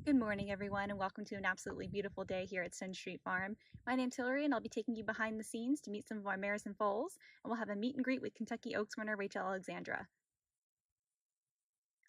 Good morning, everyone, and welcome to an absolutely beautiful day here at Stonestreet Farm. My name's Hillary, and I'll be taking you behind the scenes to meet some of our mares and foals, and we'll have a meet and greet with Kentucky Oaks winner Rachel Alexandra.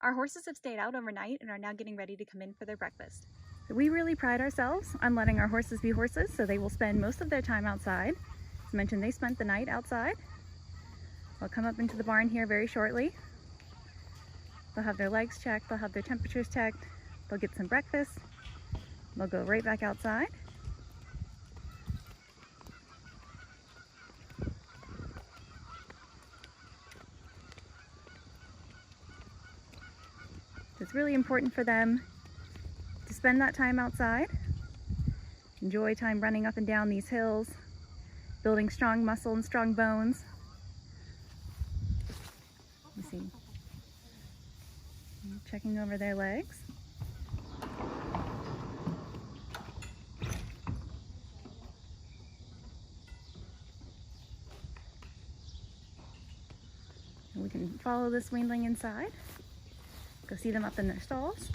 Our horses have stayed out overnight and are now getting ready to come in for their breakfast. We really pride ourselves on letting our horses be horses, so they will spend most of their time outside. As mentioned, they spent the night outside. They'll come up into the barn here very shortly. They'll have their legs checked, they'll have their temperatures checked, they'll get some breakfast, they'll go right back outside. It's really important for them to spend that time outside, enjoy time running up and down these hills, building strong muscle and strong bones. You see, checking over their legs. And we can follow this weanling inside, go see them up in their stalls.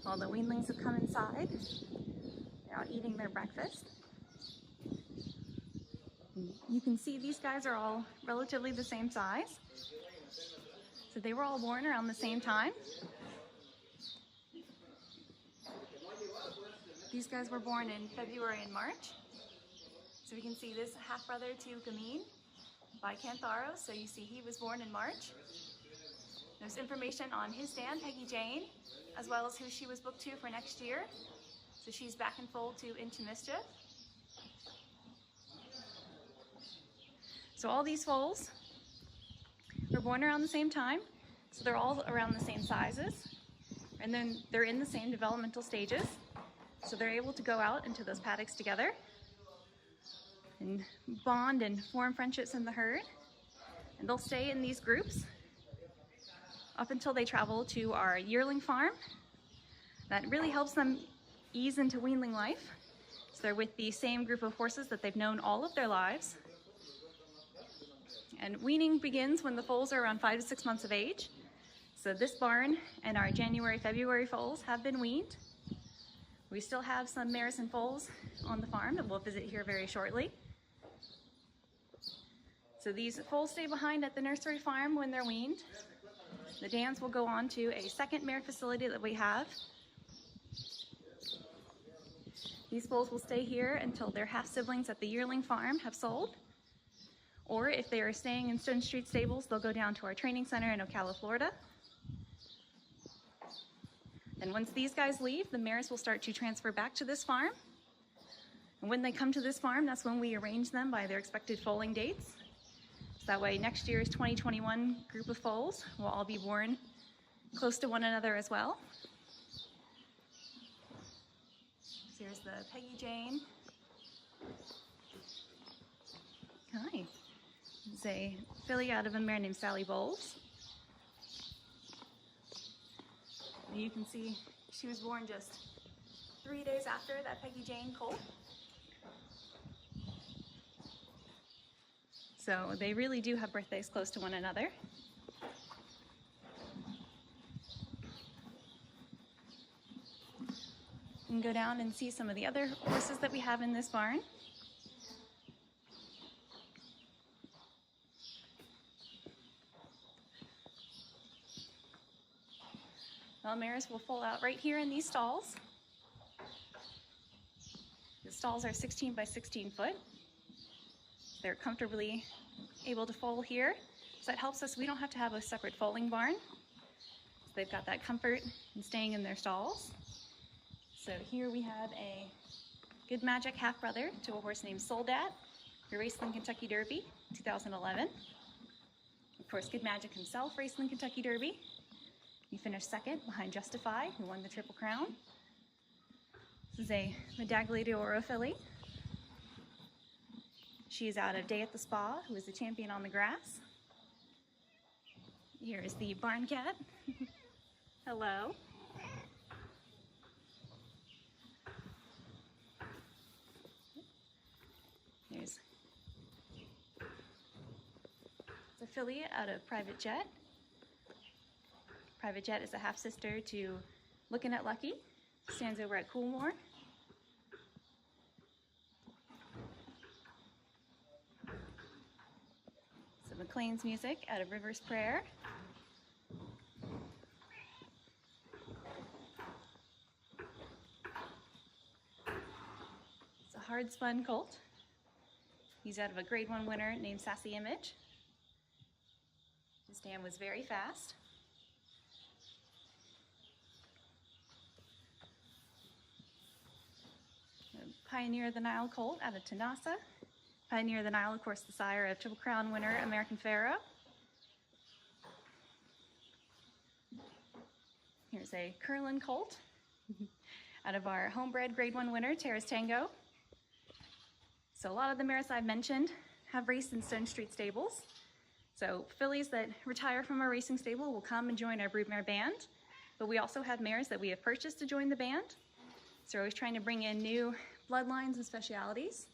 All the weanlings have come inside. They're out eating their breakfast. And you can see these guys are all relatively the same size. So they were all born around the same time. These guys were born in February and March. So we can see this half-brother to Gamine by Cantharo. So you see he was born in March. There's information on his dam, Peggy Jane, as well as who she was booked to for next year. So she's back in foal to Into Mischief. So all these foals were born around the same time. So they're all around the same sizes. And then they're in the same developmental stages. So they're able to go out into those paddocks together and bond and form friendships in the herd. And they'll stay in these groups up until they travel to our yearling farm. That really helps them ease into weanling life. So they're with the same group of horses that they've known all of their lives. And weaning begins when the foals are around 5 to 6 months of age. So this barn and our January, February foals have been weaned. We still have some mares and foals on the farm that we'll visit here very shortly. So these foals stay behind at the nursery farm when they're weaned. The dams will go on to a second mare facility that we have. These foals will stay here until their half-siblings at the yearling farm have sold. Or if they are staying in Stonestreet stables, they'll go down to our training center in Ocala, Florida. And once these guys leave, the mares will start to transfer back to this farm. And when they come to this farm, that's when we arrange them by their expected foaling dates. That way next year's 2021 group of foals will all be born close to one another as well. So here's the Peggy Jane. Hi. It's a filly out of a mare named Sally Bowles. You can see she was born just 3 days after that Peggy Jane colt. So they really do have birthdays close to one another. You can go down and see some of the other horses that we have in this barn. Well, mares will foal out right here in these stalls. The stalls are 16 by 16 foot. They're comfortably able to foal here. So that helps us, we don't have to have a separate foaling barn. So they've got that comfort in staying in their stalls. So here we have a Good Magic half-brother to a horse named Soldat, who raced in Kentucky Derby 2011. Of course, Good Magic himself raced in the Kentucky Derby. He finished second behind Justify, who won the Triple Crown. This is a Medaglia d'Oro filly. She is out of Day at the Spa, who is the champion on the grass. Here is the barn cat. Hello. There's the filly out of Private Jet. Private Jet is a half-sister to Looking at Lucky. Stands over at Coolmore. So McLean's Music out of River's Prayer. It's a hard spun colt. He's out of a Grade 1 winner named Sassy Image. His dam was very fast. Pioneer of the Nile colt out of Tanasa. Pioneer of the Nile, of course, the sire of Triple Crown winner American Pharoah. Here's a Curlin colt out of our homebred Grade 1 winner Terrace Tango. So a lot of the mares I've mentioned have raced in Stonestreet stables. So fillies that retire from our racing stable will come and join our broodmare band. But we also have mares that we have purchased to join the band. So we're always trying to bring in new bloodlines and specialities.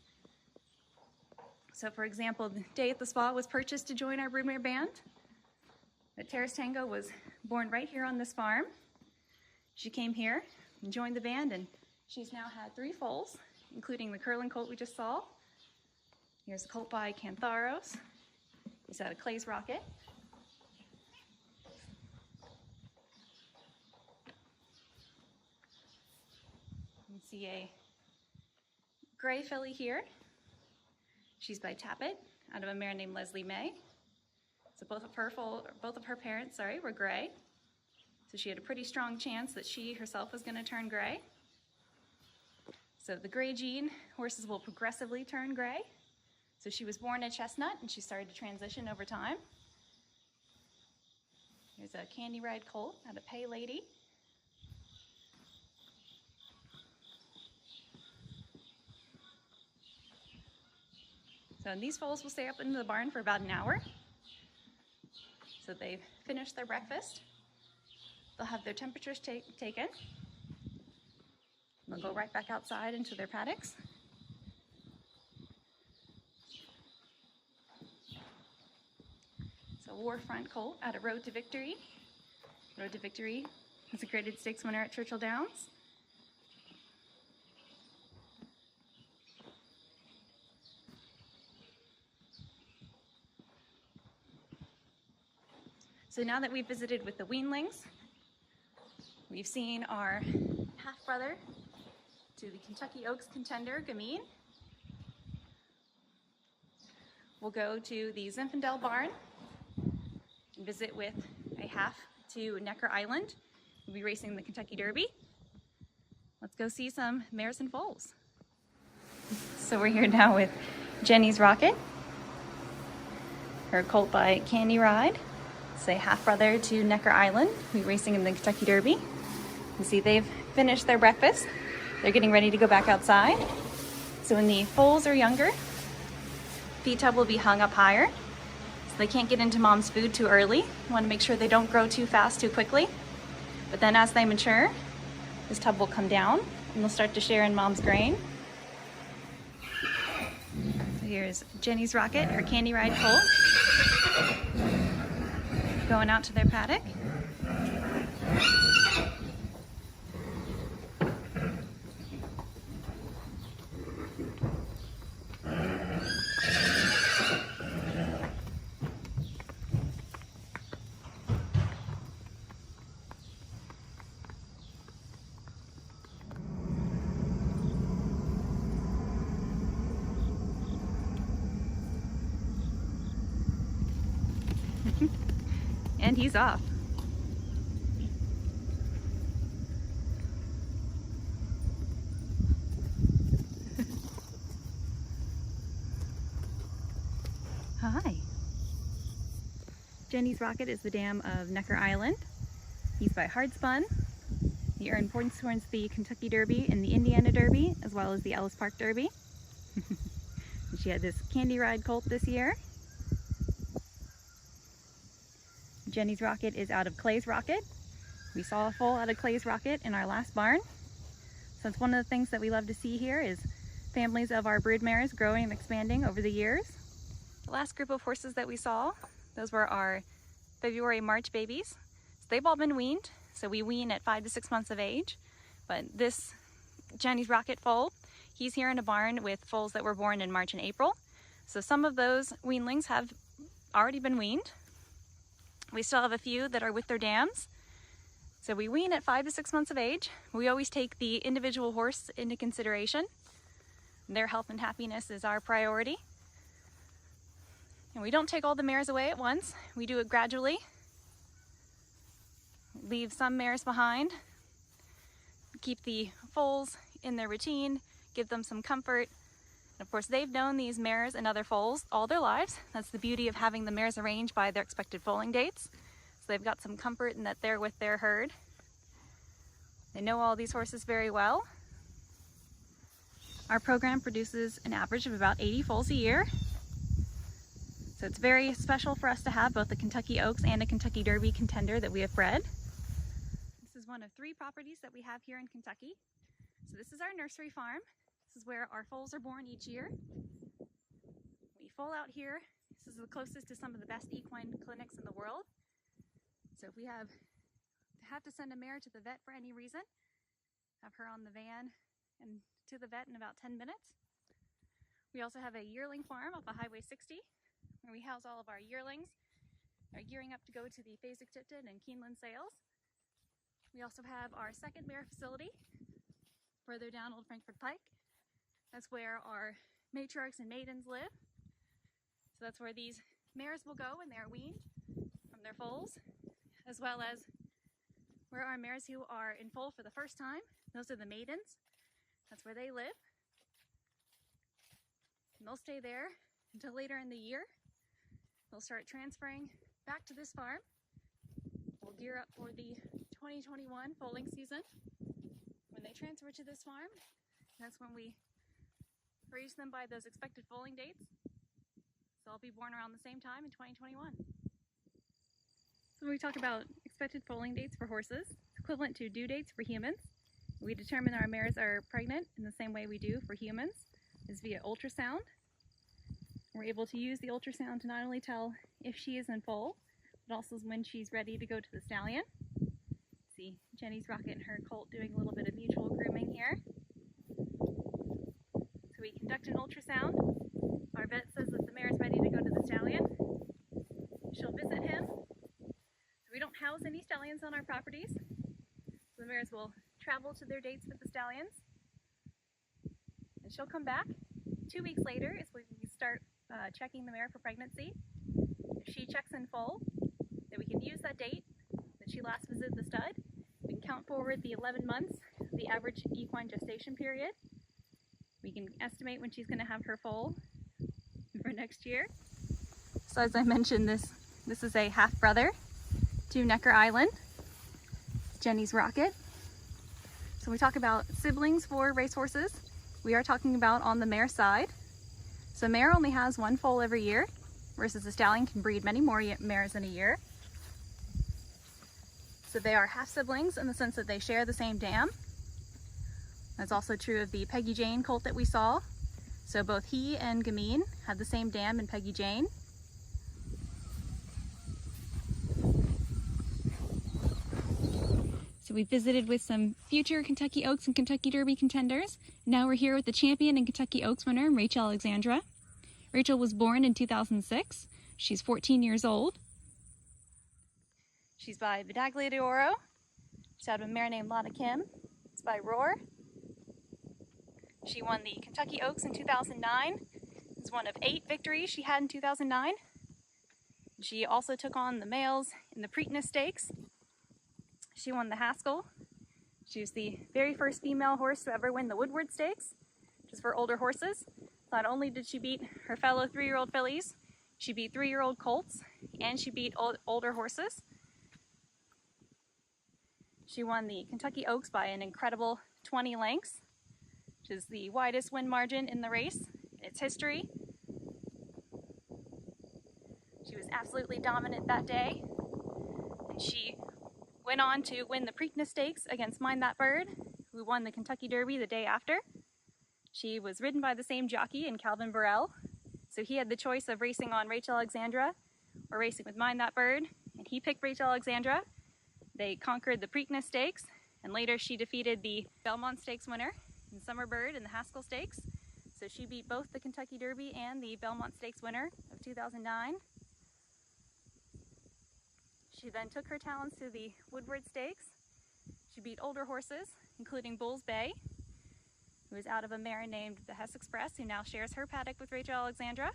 So for example, the Day at the Spa was purchased to join our broodmare band. But Terrace Tango was born right here on this farm. She came here and joined the band, and she's now had 3 foals, including the Curlin colt we just saw. Here's a colt by Cantharos. He's out of Clay's Rocket. You can see a gray filly here. She's by Tappet, out of a mare named Leslie May. So both of her parents, were gray. So she had a pretty strong chance that she herself was going to turn gray. So the gray gene horses will progressively turn gray. So she was born a chestnut and she started to transition over time. Here's a Candy Ride colt out of Pay Lady. So these foals will stay up in the barn for about an hour. So they've finished their breakfast. They'll have their temperatures taken. They'll go right back outside into their paddocks. So Warfront colt out of Road to Victory. Road to Victory is a graded stakes winner at Churchill Downs. So now that we've visited with the weanlings, we've seen our half-brother to the Kentucky Oaks contender, Gamine. We'll go to the Zinfandel barn and visit with a half to Necker Island. We'll be racing the Kentucky Derby. Let's go see some mares and foals. So we're here now with Jenny's Rocket, her colt by Candy Ride. It's a half-brother to Necker Island, who'll be racing in the Kentucky Derby. You see they've finished their breakfast. They're getting ready to go back outside. So when the foals are younger, feed tub will be hung up higher, so they can't get into mom's food too early. You want to make sure they don't grow too fast too quickly. But then as they mature, this tub will come down and they'll start to share in mom's grain. So here's Jenny's Rocket, her Candy Ride colt, going out to their paddock. And he's off. Hi. Jenny's Rocket is the dam of Necker Island. He's by Hardspun. He earned points towards the Kentucky Derby and the Indiana Derby, as well as the Ellis Park Derby. She had this Candy Ride colt this year. Jenny's Rocket is out of Clay's Rocket. We saw a foal out of Clay's Rocket in our last barn. So it's one of the things that we love to see here is families of our brood mares growing and expanding over the years. The last group of horses that we saw, those were our February, March babies. So they've all been weaned. So we wean at 5 to 6 months of age. But this Jenny's Rocket foal, he's here in a barn with foals that were born in March and April. So some of those weanlings have already been weaned. We still have a few that are with their dams. So we wean at 5 to 6 months of age. We always take the individual horse into consideration. Their health and happiness is our priority. And we don't take all the mares away at once. We do it gradually. Leave some mares behind. Keep the foals in their routine, give them some comfort. And of course, they've known these mares and other foals all their lives. That's the beauty of having the mares arranged by their expected foaling dates. So they've got some comfort in that they're with their herd. They know all these horses very well. Our program produces an average of about 80 foals a year. So it's very special for us to have both a Kentucky Oaks and a Kentucky Derby contender that we have bred. This is one of 3 properties that we have here in Kentucky. So this is our nursery farm. This is where our foals are born each year. We foal out here. This is the closest to some of the best equine clinics in the world. So if we have to send a mare to the vet for any reason, have her on the van and to the vet in about 10 minutes. We also have a yearling farm off of Highway 60 where we house all of our yearlings. They're gearing up to go to the Fasig-Tipton and Keeneland sales. We also have our second mare facility further down Old Frankfort Pike. That's where our matriarchs and maidens live. So that's where these mares will go when they're weaned from their foals, as well as where our mares who are in foal for the first time, those are the maidens. That's where they live. And they'll stay there until later in the year. They'll start transferring back to this farm. We'll gear up for the 2021 foaling season. When they transfer to this farm, that's when we raise them by those expected foaling dates. So they'll be born around the same time in 2021. So when we talk about expected foaling dates for horses, it's equivalent to due dates for humans. We determine our mares are pregnant in the same way we do for humans, is via ultrasound. We're able to use the ultrasound to not only tell if she is in foal, but also when she's ready to go to the stallion. See Jenny's Rocket and her colt doing a little bit of mutual grooming here. So we conduct an ultrasound. Our vet says that the mare is ready to go to the stallion. She'll visit him. So we don't house any stallions on our properties. So the mares will travel to their dates with the stallions. And she'll come back. 2 weeks later is when we start checking the mare for pregnancy. If she checks in full, then we can use that date that she last visited the stud. We can count forward the 11 months, the average equine gestation period. We can estimate when she's going to have her foal for next year. So as I mentioned, this is a half brother to Necker Island, Jenny's Rocket. So we talk about siblings for racehorses. We are talking about on the mare side. So a mare only has 1 foal every year, versus a stallion can breed many more mares in a year. So they are half siblings in the sense that they share the same dam. That's also true of the Peggy Jane colt that we saw. So both he and Gamine had the same dam in Peggy Jane. So we visited with some future Kentucky Oaks and Kentucky Derby contenders. Now we're here with the champion and Kentucky Oaks winner, Rachel Alexandra. Rachel was born in 2006. She's 14 years old. She's by Vidaglia de Oro. She's out of a mare named Lotta Kim. It's by Roar. She won the Kentucky Oaks in 2009. It's one of 8 victories she had in 2009. She also took on the males in the Preakness Stakes. She won the Haskell. She was the very first female horse to ever win the Woodward Stakes, which is for older horses. Not only did she beat her fellow 3-year-old fillies, she beat 3-year-old colts, and she beat older horses. She won the Kentucky Oaks by an incredible 20 lengths, which is the widest win margin in the race in its history. She was absolutely dominant that day, and she went on to win the Preakness Stakes against Mind That Bird, who won the Kentucky Derby the day after. She was ridden by the same jockey in Calvin Burrell, so he had the choice of racing on Rachel Alexandra or racing with Mind That Bird, and he picked Rachel Alexandra. They conquered the Preakness Stakes, and later she defeated the Belmont Stakes winner in Summer Bird in the Haskell Stakes. So she beat both the Kentucky Derby and the Belmont Stakes winner of 2009. She then took her talents to the Woodward Stakes. She beat older horses, including Bull's Bay, who is out of a mare named the Hess Express, who now shares her paddock with Rachel Alexandra.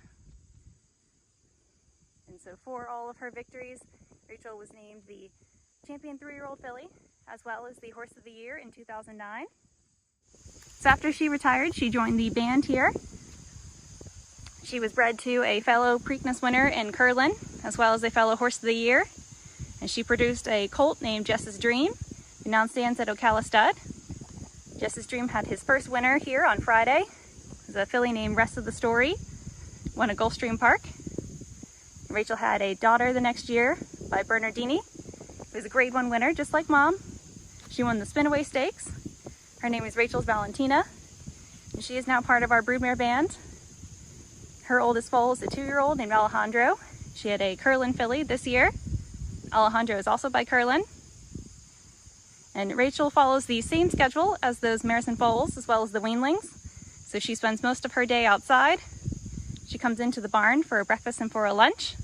And so for all of her victories, Rachel was named the champion 3-year-old filly, as well as the Horse of the Year in 2009. So after she retired, she joined the band here. She was bred to a fellow Preakness winner in Curlin, as well as a fellow Horse of the Year. And she produced a colt named Jess's Dream, who now stands at Ocala Stud. Jess's Dream had his first winner here on Friday. It was a filly named Rest of the Story, won at Gulfstream Park. Rachel had a daughter the next year by Bernardini, who was a Grade 1 winner, just like Mom. She won the Spinaway Stakes. Her name is Rachel's Valentina, and she is now part of our broodmare band. Her oldest foal is a 2-year-old named Alejandro. She had a Curlin filly this year. Alejandro is also by Curlin. And Rachel follows the same schedule as those mares and foals, as well as the weanlings. So she spends most of her day outside. She comes into the barn for a breakfast and for a lunch.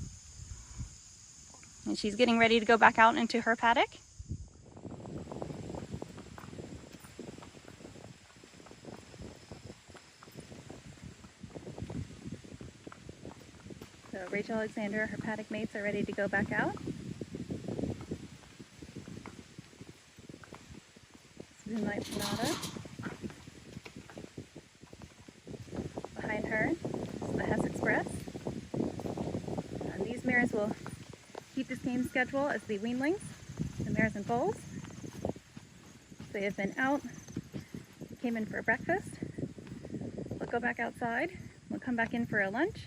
And she's getting ready to go back out into her paddock. So Rachel Alexandra, her paddock mates, are ready to go back out. Moonlight Sonata. Behind her is the Hess Express. And these mares will keep the same schedule as the weanlings, the mares and foals. They have been out, came in for a breakfast. They'll go back outside. We'll come back in for a lunch.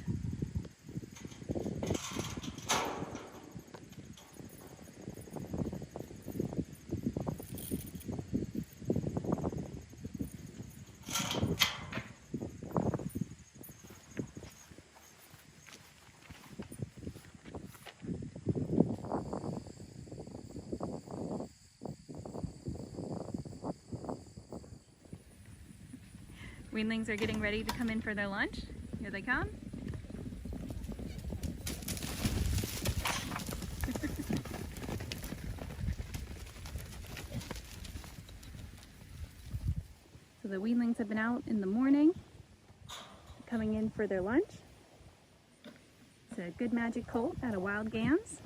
Weanlings are getting ready to come in for their lunch. Here they come. So the weanlings have been out in the morning, coming in for their lunch. It's a Good Magic colt out of Wild Gams.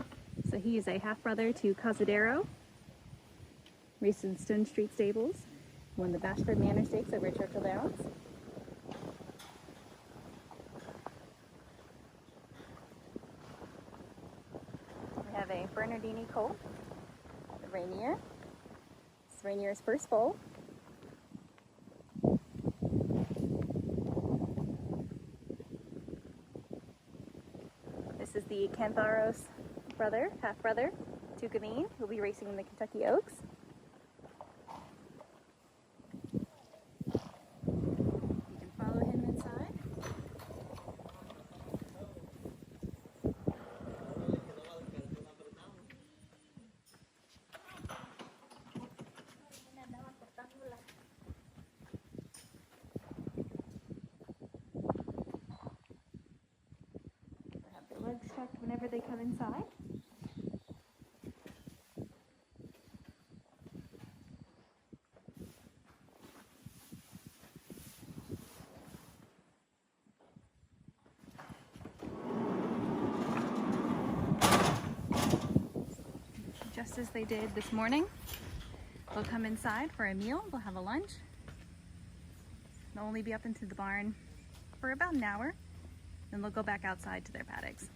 So he is a half-brother to Cazadero. Raced in Stonestreet stables. Won the Bashford Manor Stakes over at Churchill Downs. We have a Bernardini colt, the Rainier. It's Rainier's first foal. This is the Cantharos brother, half-brother, to Gavine, who will be racing in the Kentucky Oaks. Legs checked whenever they come inside. Just as they did this morning, they'll come inside for a meal, they'll have a lunch. They'll only be up into the barn for about an hour, then they'll go back outside to their paddocks.